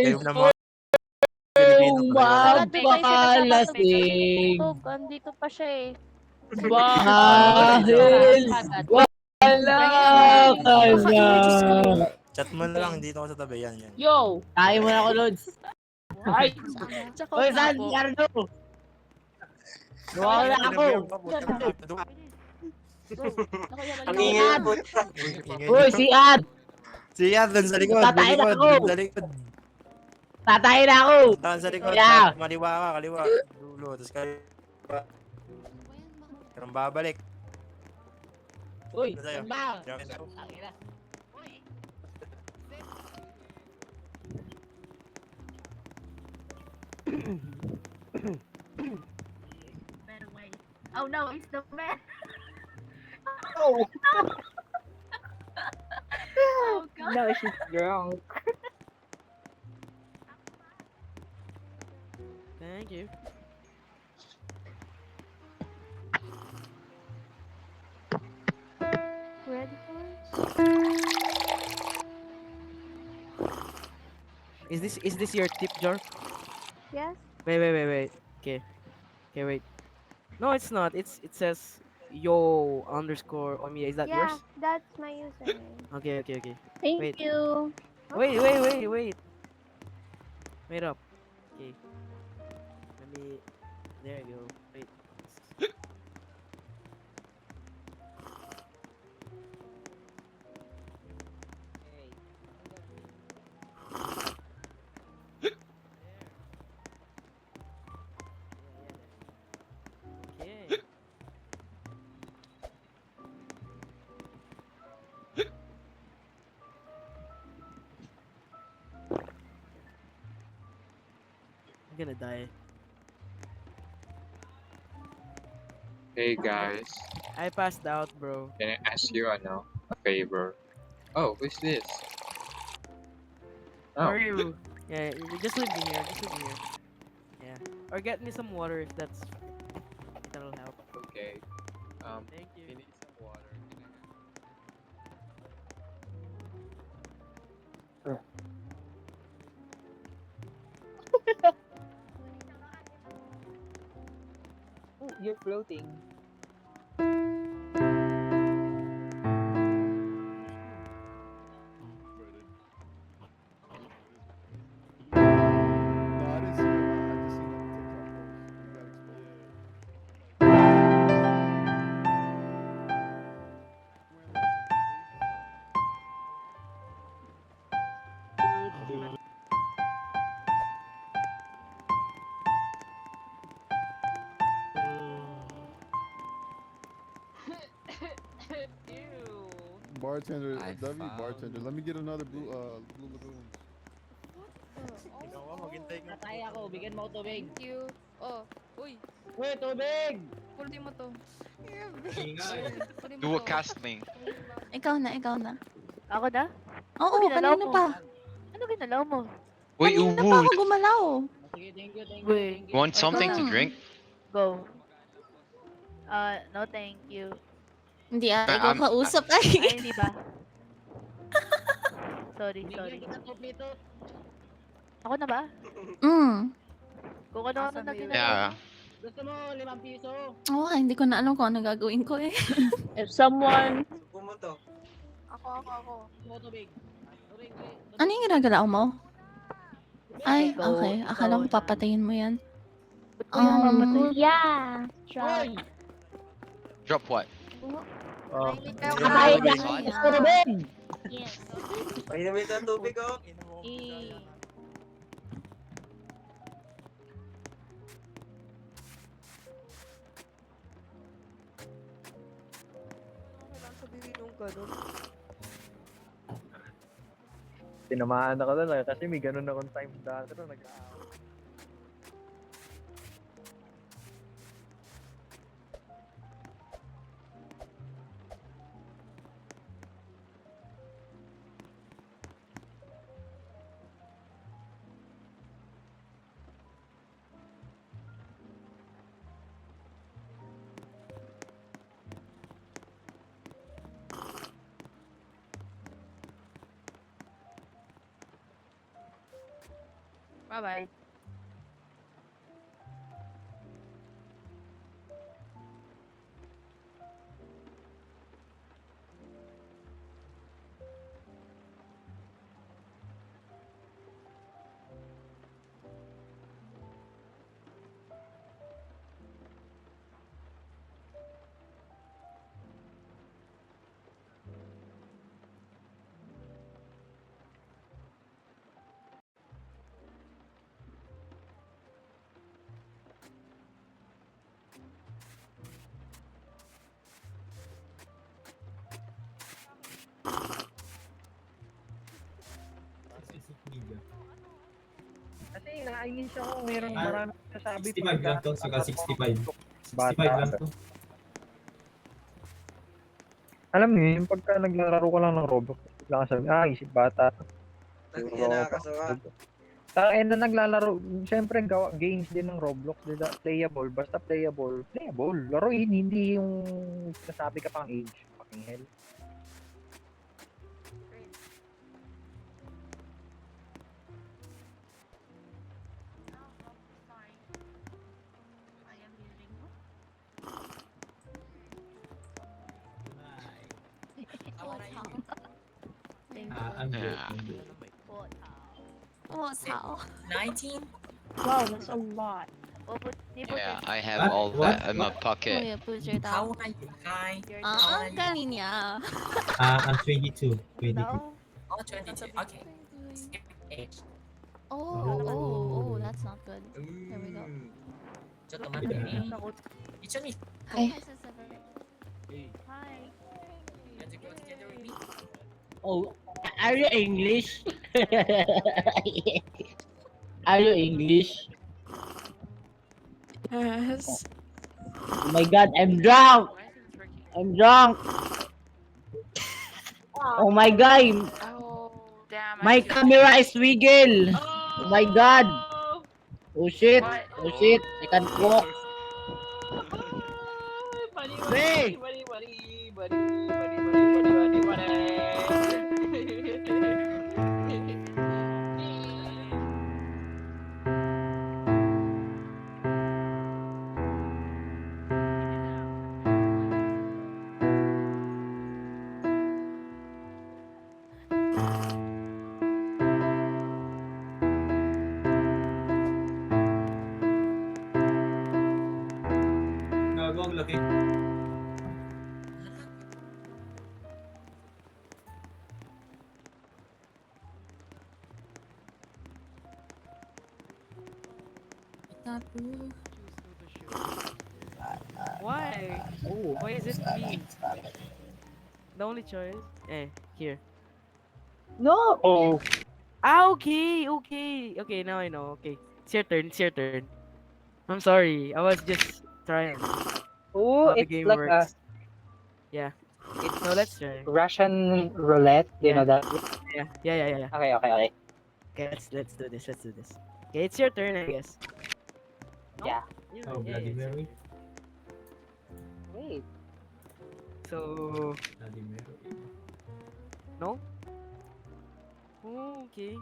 Ayaw ng mga Pilipino pare-wala. Wala, doon kayo sinagkakatabi kasi Mapakalasing. tutog. Andito pa siya eh. Dahil wala ka na. Chat mo na lang dito ako sa tabi. Yan. Yo! Kaya mo na ako, Lods. Ay! Tsaka Oy, upo saan po. si Arno? Nawala ako. Ang ingay po. Uy, si Ad! Siya, dun sa likod. Tatayin Dun ako. sa likod. Tatayin na ako. Dun sa likod. Yeah. Maliwa ka, kaliwa. Dulo, tapos kaliwa. Karang babalik. Uy, Ano sa'yo? saan ba? Diyan ka. Tangina. Oh no, it's the man. Oh, Oh god. no, she's drunk. Thank you. Ready for it? Is this your tip jar? Yes. Wait. Okay, wait. No, it's not. It says yo underscore Omiya. Is that Yeah, yours? that's my username. Okay. Thank Wait. you. Wait. Wait up. Okay. Let me. There you go. Wait. Okay. I'm gonna die. Hey guys, I passed out, bro. can I ask you a favor? Oh, who's this? How Oh, are you? Yeah, just leave me here. Yeah. Or get me some water if that'll help. okay. Thank you. You need some water. Oh, you're floating. Bartender, I W found- bartender. Let me get another blue lagoon. Maghintay ka. Tatay ako, bigyan mo ako tubig. Thank you. Oh, uy, Uy, tubig! pulti mo to. Do a castling. Ikaw na. Ako na? Oo, ginalaw kanina mo? pa. Ano ginalaw mo? Wait, Kanina pa Uwu, ako gumalaw. Sige, thank you. Wait. want something to Mm. drink? Go. No thank you. Hindi ikaw I'm- kausap Ay, ay. hindi ba? Sorry. Bigyan kita tupito. Ako na ba? Kung ano na ginalaw Yeah. Gusto mo 5 piso? Oo, hindi ko na alam kung ano gagawin ko eh. If someone... Ako. Gusto mo tubig? Tubig. Ano yung ginagalaw mo? Ay, Go, okay. Akala ko ikaw na. papatayin mo yan. Ba't ko yung mamatay? Yeah. Hoy! Drop what? Ay, Tubig. gusto tubig! Yes. Painumin ng tubig, oh. Tinamaan ako doon kasi may ganun akong time dati na nag-aaway. Bye-bye. Kasi nainis ako, mayroong Ah, maraming nasasabi 65 lang to, saka 65. 65 lang to. Alam niyo, yung pagka naglalaro ka lang ng Roblox, bigla ka sabi, isip bata. Yan nakakasuka. Tayo na naglalaro, siyempre games din ng Roblox, playable, basta playable, laruin, hindi yung nasabi ka pang age, fucking hell. I'm good. Yeah. I'm good. 我操 19? Wow, that's a lot. 我不，你不 Yeah, 知 I have What? all What? that in my 我 pocket. 也不知道 How are you? Hi. 啊，干你娘！ I'm 22. 22. No. Oh, 22. Okay. Skip age. Oh, that's not good. There we go. ちょっと待ってね。一緒に。はい。 Hi. You want to go together with me? Oh, are you English? Are you English? Yes. Oh my god, I'm drunk! I'm drunk! Oh my god! Oh, damn. My camera is wiggle! Oh my god! Oh shit! What? Oh shit! I can't walk! Hey! Gago, ang laki. Why? Why is it me? The only choice? Here. No! Oh! Okay, now I know. Okay, it's your turn. I'm sorry, I was just trying Oh, how the it's game like works. Yeah. So let's try. Russian roulette. Do you know that? Yeah. Okay. Okay, let's do this. Okay, it's your turn, I guess. No? Yeah. Yeah, Oh, Bloody it's your Mary. turn. Wait. So, Bloody Mary. no? Oh, okay.